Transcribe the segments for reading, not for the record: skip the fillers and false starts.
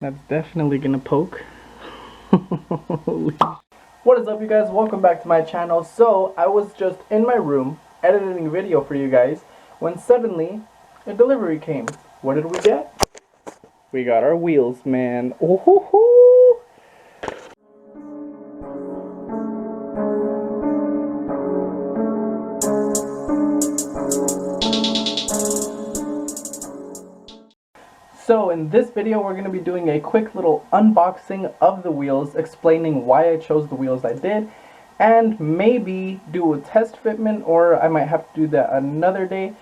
That's definitely gonna poke. What is up, you guys? Welcome back to my channel. So I was just in my room editing a video for you guys when suddenly a delivery came. What did we get? We got our wheels, man. Ooh-hoo-hoo. So in this video we're going to be doing a quick little unboxing of the wheels, explaining why I chose the wheels I did, and maybe do a test fitment, or I might have to do that another day,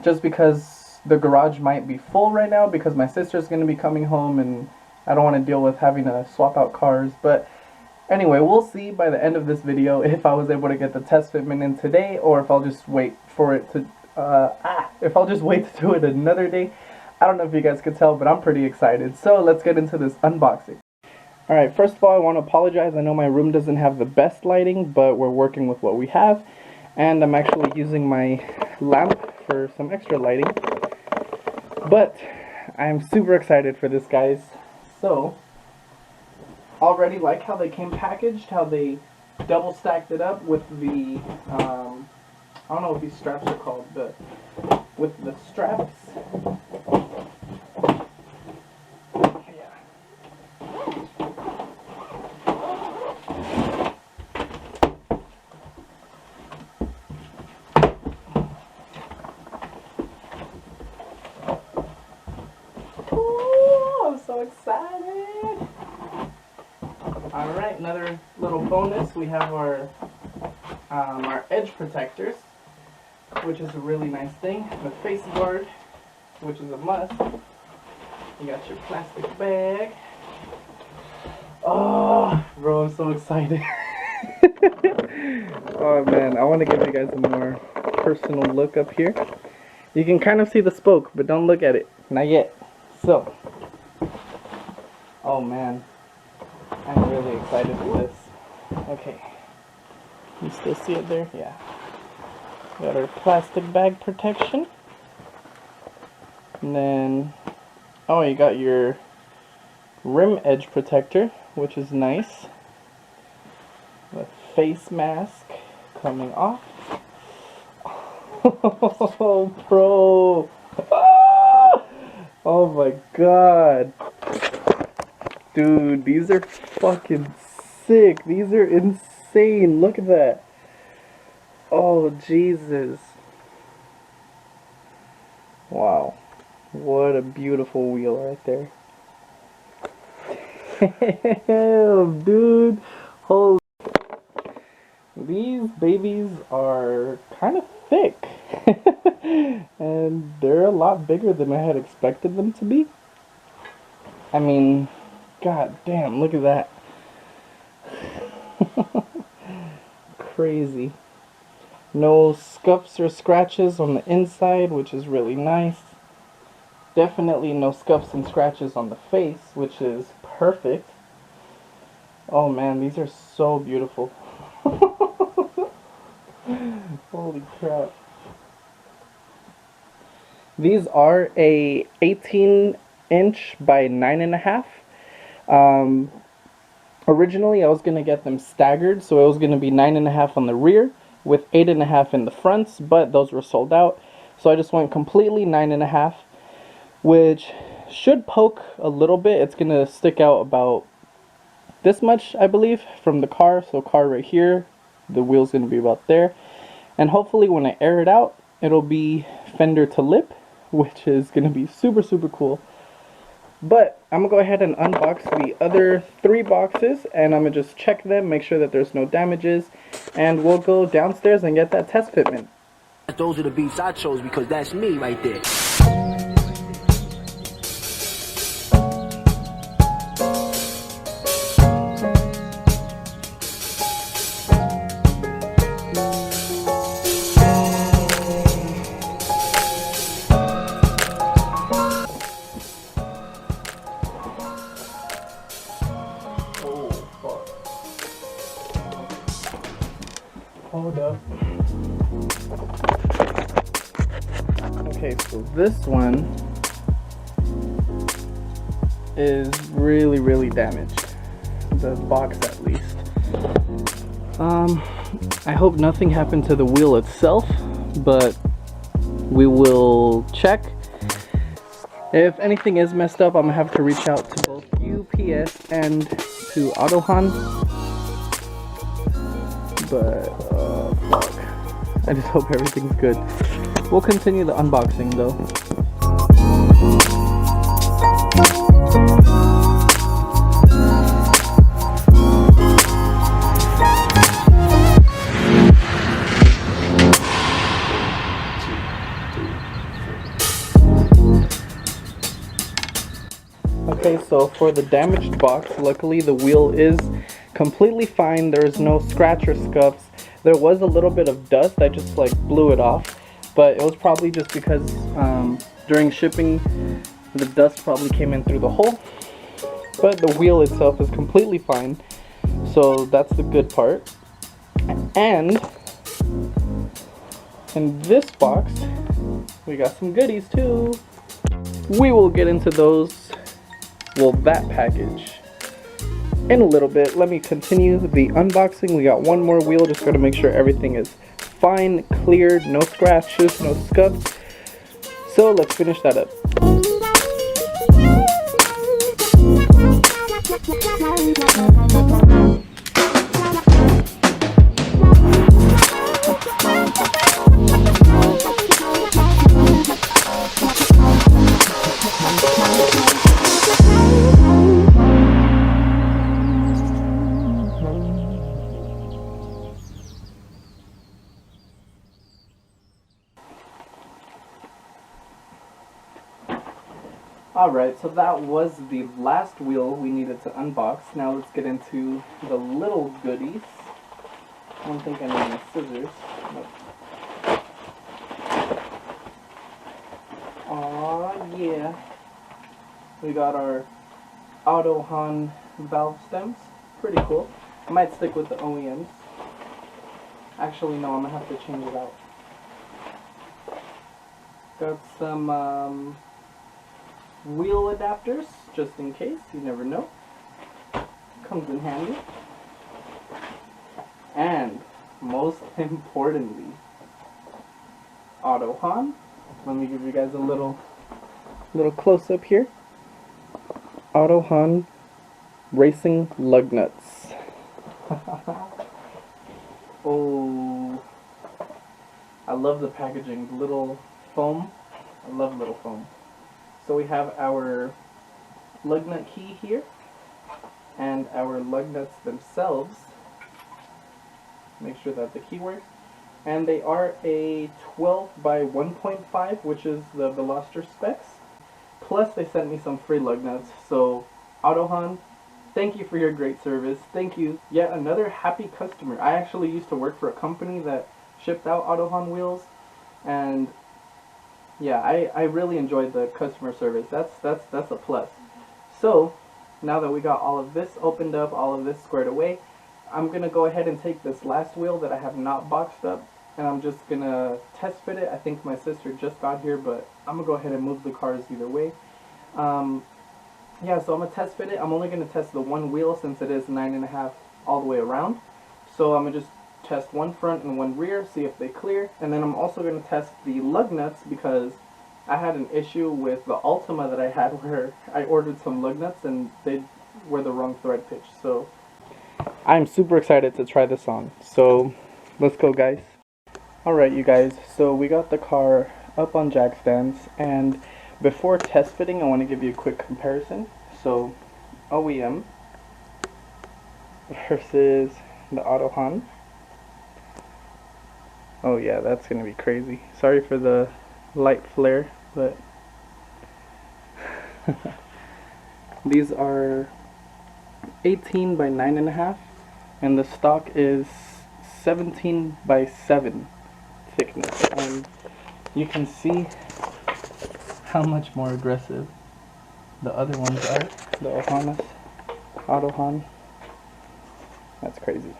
just because the garage might be full right now because my sister's going to be coming home and I don't want to deal with having to swap out cars. But anyway, we'll see by the end of this video if I was able to get the test fitment in today, or if I'll just wait for it to if I'll just wait to do it another day. I don't know if you guys could tell, but I'm pretty excited. So let's get into this unboxing. Alright, first of all, I want to apologize. I know my room doesn't have the best lighting, but we're working with what we have. And I'm actually using my lamp for some extra lighting. But I'm super excited for this, guys. So, already like how they came packaged, how they double stacked it up with the I don't know what these straps are called, but with the straps, yeah. Ooh, I'm so excited. Alright, another little bonus, we have our edge protectors, which is a really nice thing. The face guard, which is a must. You got your plastic bag. Oh, bro, I'm so excited. Oh man, I want to give you guys a more personal look up here. You can kind of see the spoke, but don't look at it. Not yet. So, oh man, I'm really excited for this. Okay. You still see it there? Yeah. Got our plastic bag protection. And then, oh, you got your rim edge protector, which is nice. The face mask coming off. Oh, bro. Ah! Oh my god. Dude, these are fucking sick. These are insane. Look at that. Oh, Jesus. Wow. What a beautiful wheel right there. Damn, dude. Holy. These babies are kind of thick. And they're a lot bigger than I had expected them to be. I mean, god damn, look at that. Crazy. No scuffs or scratches on the inside, which is really nice. Definitely no scuffs and scratches on the face, which is perfect. Oh man, these are so beautiful. Holy crap. These are a 18-inch by 9.5. Originally I was going to get them staggered, so it was going to be 9.5 on the rear with 8.5 in the fronts, but those were sold out. So I just went completely 9.5, which should poke a little bit. It's going to stick out about this much, I believe, from the car. So car right here, the wheel's going to be about there. And hopefully when I air it out, it'll be fender to lip, which is going to be super, super cool. But I'm going to go ahead and unbox the other 3 boxes, and I'm going to just check them, make sure that there's no damages, and we'll go downstairs and get that test fitment. Those are the beats I chose because that's me right there. Hold up. Okay, so this one is really damaged. The box at least. I hope nothing happened to the wheel itself, but we will check. If anything is messed up, I'm gonna have to reach out to both UPS and to Aodhan. But fuck. I just hope everything's good. We'll continue the unboxing though. Okay, so for the damaged box, luckily the wheel is completely fine. There's no scratch or scuffs. There was a little bit of dust. I just like blew it off, but it was probably just because during shipping the dust probably came in through the hole. But the wheel itself is completely fine, so that's the good part. And in this box we got some goodies too. We will get into those, well, that package in a little bit. Let me continue the unboxing. We got one more wheel, just gotta make sure everything is fine, clear, no scratches, no scuffs. So let's finish that up. Alright, so that was the last wheel we needed to unbox. Now let's get into the little goodies. I don't think I need any scissors. Nope. Aw, yeah. We got our Aodhan valve stems. Pretty cool. I might stick with the OEMs. Actually, no, I'm gonna have to change it out. Got some wheel adapters, just in case, you never know. Comes in handy. And most importantly, Aodhan. Let me give you guys a little close up here. Aodhan racing lug nuts. Oh, I love the packaging. Little foam. I love little foam. So we have our lug nut key here, and our lug nuts themselves. Make sure that the key works. And they are a 12 by 1.5, which is the Veloster specs. Plus they sent me some free lug nuts. So Aodhan, thank you for your great service. Thank you. Yet another happy customer. I actually used to work for a company that shipped out Aodhan wheels, and yeah, I really enjoyed the customer service. That's a plus. So now that we got all of this opened up, all of this squared away, I'm gonna go ahead and take this last wheel that I have not boxed up, and I'm just gonna test fit it. I think my sister just got here, but I'm gonna go ahead and move the cars either way. Yeah, so I'm gonna test fit it. I'm only gonna test the one wheel since it is 9.5 all the way around. So I'm gonna just test one front and one rear, see if they clear, and then I'm also going to test the lug nuts because I had an issue with the Ultima that I had where I ordered some lug nuts and they were the wrong thread pitch. So I'm super excited to try this on. So let's go, guys. Alright, you guys, so we got the car up on jack stands, and before test fitting I want to give you a quick comparison. So OEM versus the Aodhan. Oh yeah, that's gonna be crazy. Sorry for the light flare, but these are 18 by 9.5, and the stock is 17 by 7 thickness, and you can see how much more aggressive the other ones are. The Aodhan. That's crazy.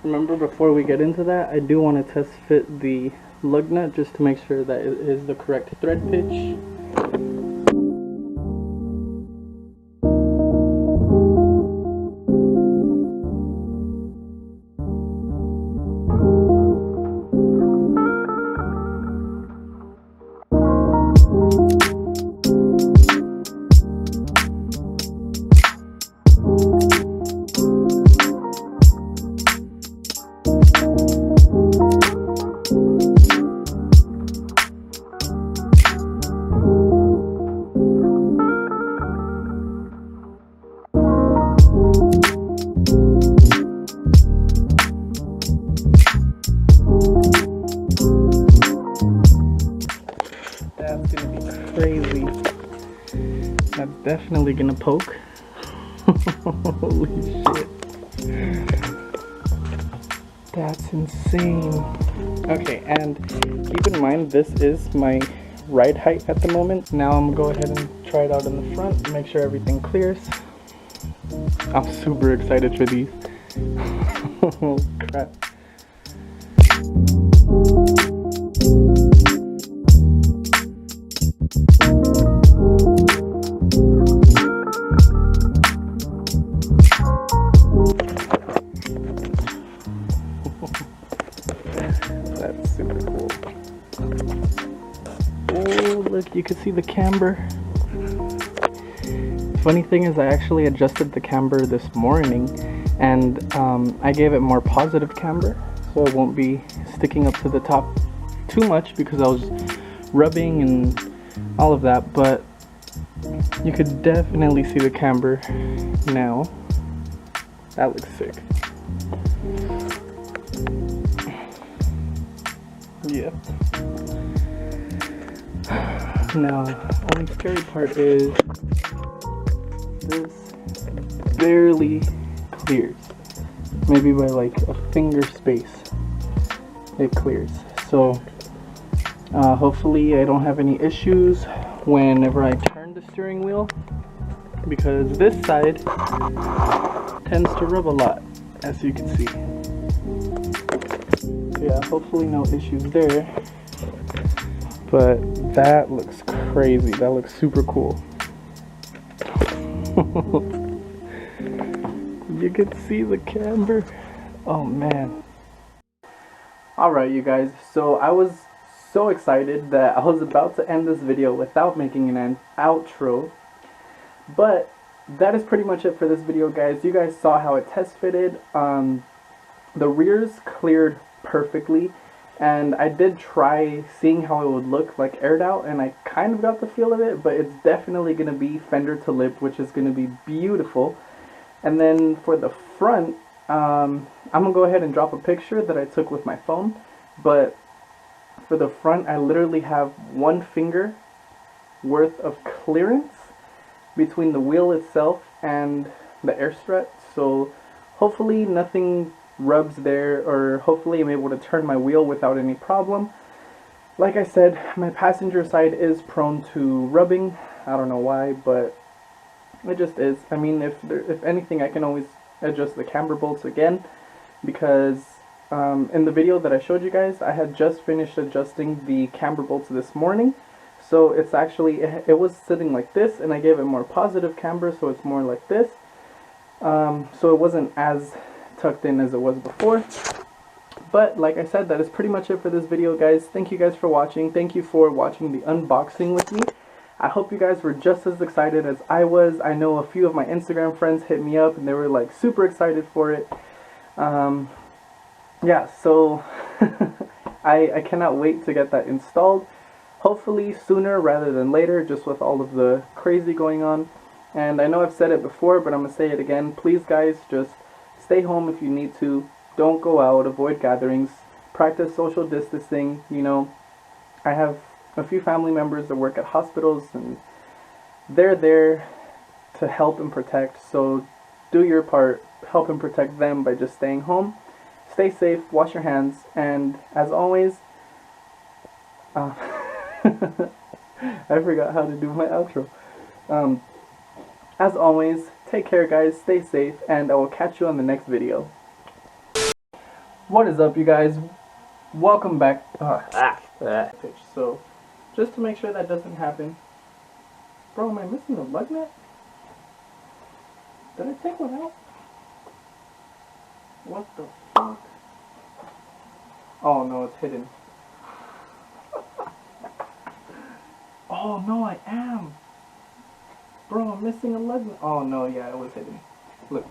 Remember, before we get into that, I do want to test fit the lug nut just to make sure that it is the correct thread pitch. That's definitely gonna poke. Holy shit. That's insane. Okay, and keep in mind this is my ride height at the moment. Now I'm gonna go ahead and try it out in the front, make sure everything clears. I'm super excited for these. Oh crap. That's super cool. Oh, look, you can see the camber. Funny thing is, I actually adjusted the camber this morning, and I gave it more positive camber, so it won't be sticking up to the top too much because I was rubbing and all of that, but you could definitely see the camber now. That looks sick. Yeah. Now, only scary part is this barely clears. Maybe by like a finger space it clears. So hopefully I don't have any issues whenever I turn the steering wheel, because this side tends to rub a lot, as you can see. Yeah, hopefully no issues there. But that looks crazy. That looks super cool. You can see the camber. Oh man. Alright you guys, so I was so excited that I was about to end this video without making an outro. But that is pretty much it for this video, guys. You guys saw how it test fitted. The rears cleared perfectly, and I did try seeing how it would look like aired out, and I kind of got the feel of it, but it's definitely going to be fender to lip, which is going to be beautiful. And then for the front, I'm going to go ahead and drop a picture that I took with my phone, but for the front I literally have one finger worth of clearance between the wheel itself and the air strut, so hopefully nothing rubs there, or hopefully I'm able to turn my wheel without any problem. Like I said, my passenger side is prone to rubbing. I don't know why, but it just is. I mean, if anything, I can always adjust the camber bolts again, because in the video that I showed you guys, I had just finished adjusting the camber bolts this morning. So it's actually, it was sitting like this, and I gave it more positive camber, so it's more like this. So it wasn't as tucked in as it was before. But like I said, that is pretty much it for this video, guys. Thank you guys for watching. Thank you for watching the unboxing with me. I hope you guys were just as excited as I was. I know a few of my Instagram friends hit me up and they were like super excited for it. Yeah, so I cannot wait to get that installed. Hopefully sooner rather than later, just with all of the crazy going on. And I know I've said it before, but I'm going to say it again. Please guys, just stay home if you need to. Don't go out. Avoid gatherings. Practice social distancing. You know, I have a few family members that work at hospitals, and they're there to help and protect. So do your part. Help and protect them by just staying home. Stay safe. Wash your hands. And as always, I forgot how to do my outro. As always, take care guys, stay safe, and I will catch you on the next video. What is up you guys? Welcome back. So, just to make sure that doesn't happen. Bro, am I missing a lug nut? Did I take one out? What the fuck? Oh no, it's hidden. Oh no, I am. Bro, I'm missing a lug nut. Oh no, yeah, it was hidden. Look.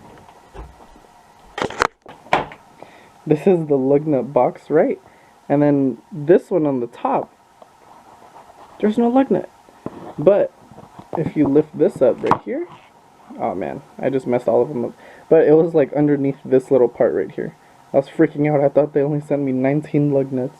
This is the lug nut box, right? And then this one on the top, there's no lug nut. But if you lift this up right here, oh man, I just messed all of them up. But it was like underneath this little part right here. I was freaking out. I thought they only sent me 19 lug nuts.